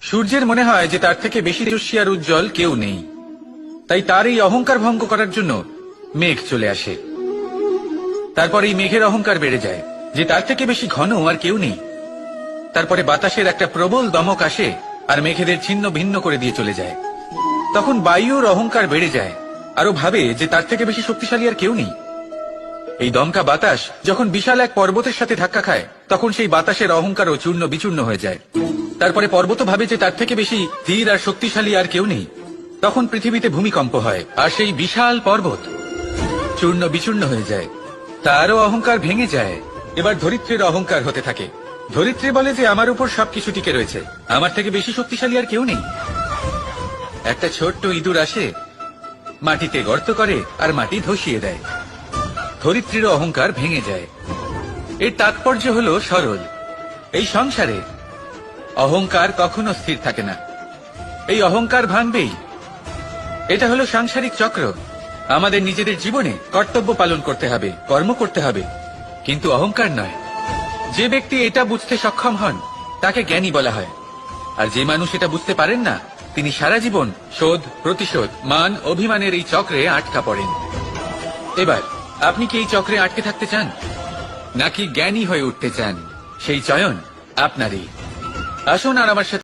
সূর্যের মনে হয় যে তার থেকে বেশি তেজস্বী আর উজ্জ্বল কেউ নেই, তাই তার এই অহংকার ভঙ্গ করার জন্য মেঘ চলে আসে। তারপর এই মেঘের অহংকার বেড়ে যায় যে তার থেকে বেশি ঘন আর কেউ নেই। তারপরে বাতাসের একটা প্রবল দমক আসে আর মেঘেদের ছিন্ন ভিন্ন করে দিয়ে চলে যায়। তখন বায়ুর অহংকার বেড়ে যায়, আরো ভাবে যে তার থেকে বেশি শক্তিশালী আর কেউ নেই। এই দমকা বাতাস যখন বিশাল এক পর্বতের সাথে ধাক্কা খায়, তখন সেই বাতাসের অহংকারও চূর্ণ বিচূর্ণ হয়ে যায়। তারপরে পর্বত ভাবে যে তার থেকে বেশি ধীর আর শক্তিশালী আর কেউ নেই। তখন পৃথিবীতে ভূমিকম্প হয় আর সেই বিশাল পর্বত চূর্ণ বিচূর্ণ হয়ে যায়, তারও অহংকার ভেঙে যায়। এবার ধরিত্রীর অহংকার হতে থাকে। ধরিত্রী বলে যে আমার উপর সবকিছু টিকে রয়েছে, আমার থেকে বেশি শক্তিশালী আর কেউ নেই। একটা ছোট্ট ইঁদুর আসে, মাটিতে গর্ত করে আর মাটি ধসিয়ে দেয়। ধরিত্রীর অহংকার ভেঙে যায়। এর তাৎপর্য হলো সরল, এই সংসারে অহংকার কখনো স্থির থাকে না, এই অহংকার ভাঙবেই। এটা হলো সাংসারিক চক্র। আমাদের নিজেদের জীবনে কর্তব্য পালন করতে হবে, কর্ম করতে হবে, কিন্তু অহংকার নয়। যে ব্যক্তি এটা বুঝতে সক্ষম হন তাকে জ্ঞানী বলা হয়, আর যে মানুষ এটা বুঝতে পারেন না তিনি সারা জীবন শোধ প্রতিশোধ মান অভিমানের এই চক্রে আটকা পড়েন। এবার আপনি কি এই চক্রে আটকে থাকতে চান, নাকি জ্ঞানী হয়ে উঠতে চান? সেই চয়ন আপনারই। আসুন আর আমার সাথে